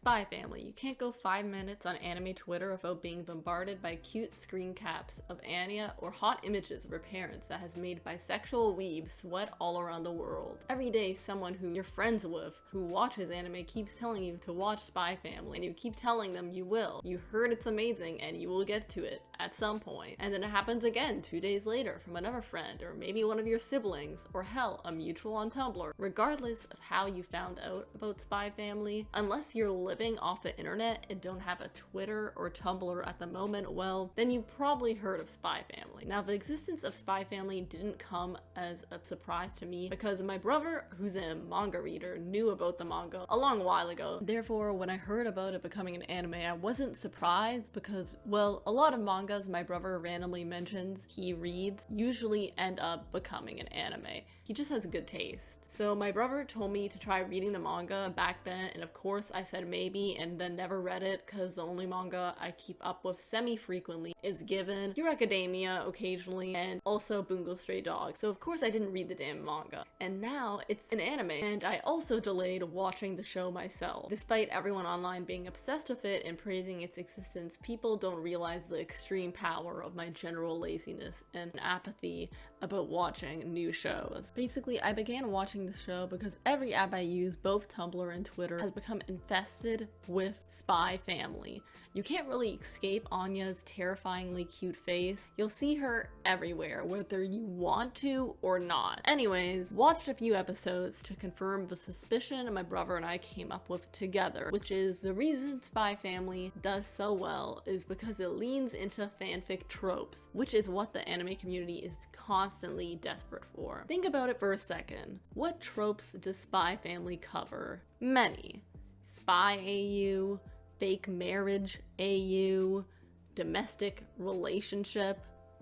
Spy Family. You can't go 5 minutes on anime Twitter without being bombarded by cute screen caps of Anya or hot images of her parents that has made bisexual weebs sweat all around the world. Every day, someone who you're friends with who watches anime keeps telling you to watch Spy Family, and you keep telling them you will. You heard it's amazing and you will get to it at some point. And then it happens again 2 days later from another friend, or maybe one of your siblings, or hell, a mutual on Tumblr. Regardless of how you found out about Spy Family, unless you're living off the internet and don't have a Twitter or Tumblr at the moment, well, then you've probably heard of Spy Family. Now, the existence of Spy Family didn't come as a surprise to me because my brother, who's a manga reader, knew about the manga a long while ago. Therefore, when I heard about it becoming an anime, I wasn't surprised because, well, a lot of mangas my brother randomly mentions he reads usually end up becoming an anime. He just has good taste. So my brother told me to try reading the manga back then, and of course I said maybe and then never read it because the only manga I keep up with semi-frequently is Given, Hero Academia occasionally, and also Bungo Stray Dogs. So of course I didn't read the damn manga. And now it's an anime, and I also delayed watching the show myself. Despite everyone online being obsessed with it and praising its existence, people don't realize the extreme power of my general laziness and apathy about watching new shows. Basically, I began watching the show because every app I use, both Tumblr and Twitter, has become infested with Spy Family. You can't really escape Anya's terrifyingly cute face. You'll see her everywhere, whether you want to or not. Anyways, watched a few episodes to confirm the suspicion my brother and I came up with together, which is the reason Spy Family does so well is because it leans into fanfic tropes, which is what the anime community is constantly desperate for. Think about it for a second. What tropes does Spy Family cover? Many. Spy AU, fake marriage AU, domestic relationship,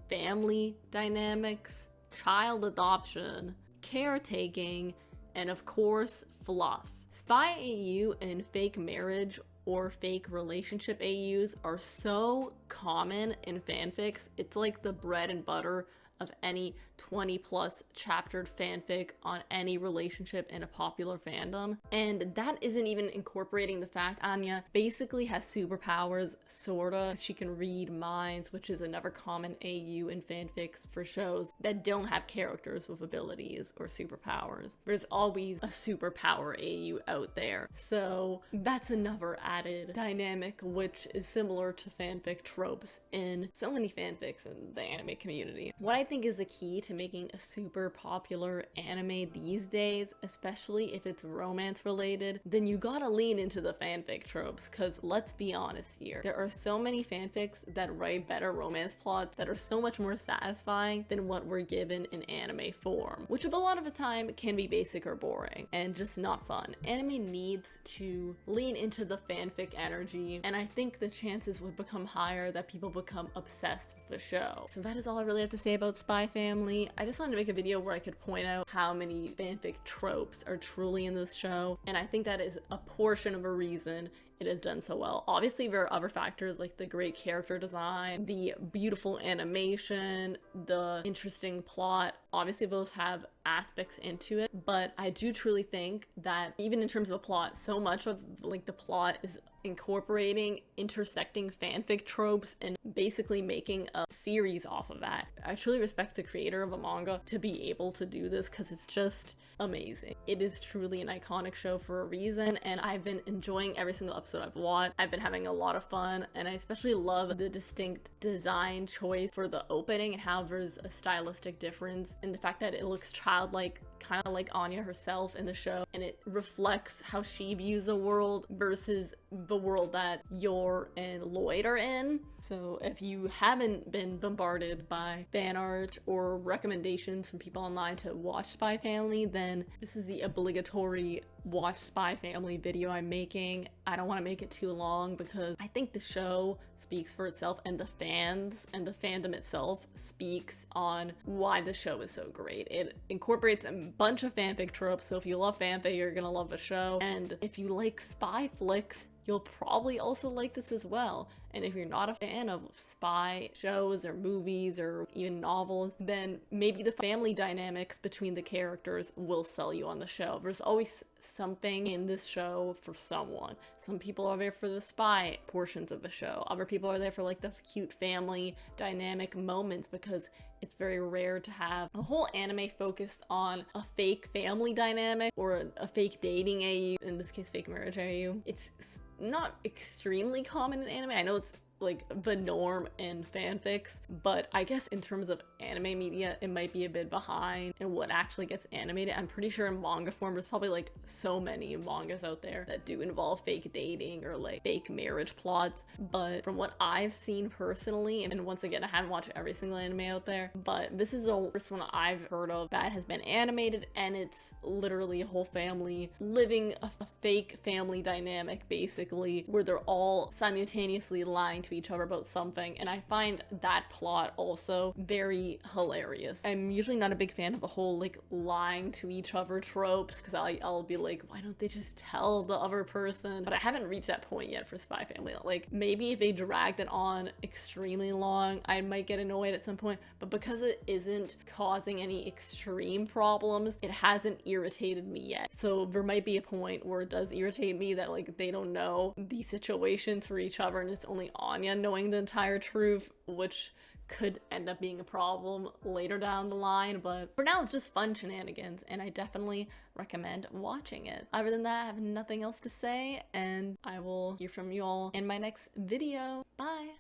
family dynamics, child adoption, caretaking, and of course, fluff. Spy AU and fake marriage or fake relationship AUs are so common in fanfics. It's like the bread and butter of any 20 plus chaptered fanfic on any relationship in a popular fandom. And that isn't even incorporating the fact Anya basically has superpowers, sorta. She can read minds, which is another common AU in fanfics for shows that don't have characters with abilities or superpowers. There's always a superpower AU out there. So that's another added dynamic, which is similar to fanfic tropes in so many fanfics in the anime community. What I think is the key to making a super popular anime these days, especially if it's romance related, then you gotta lean into the fanfic tropes, because let's be honest here, there are so many fanfics that write better romance plots that are so much more satisfying than what we're given in anime form, which a lot of the time can be basic or boring and just not fun. Anime needs to lean into the fanfic energy, and I think the chances would become higher that people become obsessed with the show. So that is all I really have to say about Spy Family. I just wanted to make a video where I could point out how many fanfic tropes are truly in this show, and I think that is a portion of a reason it has done so well. Obviously, there are other factors like the great character design, the beautiful animation, the interesting plot. Obviously, those have aspects into it, but I do truly think that even in terms of a plot, so much of like the plot is incorporating intersecting fanfic tropes and basically making a series off of that. I truly respect the creator of a manga to be able to do this because it's just amazing. It is truly an iconic show for a reason, and I've been enjoying every single episode I've watched. I've been having a lot of fun, and I especially love the distinct design choice for the opening and how there's a stylistic difference in the fact that it looks childlike, kind of like Anya herself in the show, and it reflects how she views the world versus the world that Yor and Lloyd are in. So if you haven't been bombarded by fan art or recommendations from people online to watch Spy Family, then this is the obligatory watch Spy Family video I'm making. I don't want to make it too long because I think the show speaks for itself, and the fans and the fandom itself speaks on why the show is so great. It incorporates a bunch of fanfic tropes, so if you love fanfic, you're gonna love the show. And if you like spy flicks, you'll probably also like this as well. And if you're not a fan of spy shows or movies or even novels, then maybe the family dynamics between the characters will sell you on the show. There's always something in this show for someone. Some people are there for the spy portions of the show. Other people are there for like the cute family dynamic moments, because it's very rare to have a whole anime focused on a fake family dynamic or a fake dating AU, in this case fake marriage AU. It's not extremely common in anime. I know it's like the norm in fanfics, but I guess in terms of anime media, it might be a bit behind in what actually gets animated. I'm pretty sure in manga form, there's probably like so many mangas out there that do involve fake dating or like fake marriage plots. But from what I've seen personally, and once again, I haven't watched every single anime out there, but this is the first one I've heard of that has been animated, and it's literally a whole family living a fake family dynamic, basically, where they're all simultaneously lying to each other about something, and I find that plot also very hilarious. I'm usually not a big fan of the whole like lying to each other tropes, because I'll be like, why don't they just tell the other person? But I haven't reached that point yet for Spy Family. Like, maybe if they dragged it on extremely long, I might get annoyed at some point, but because it isn't causing any extreme problems, it hasn't irritated me yet. So there might be a point where it does irritate me that like they don't know the situations for each other, and it's only Anya knowing the entire truth, which could end up being a problem later down the line. But for now, it's just fun shenanigans, and I definitely recommend watching it. Other than that, I have nothing else to say, and I will hear from you all in my next video. Bye!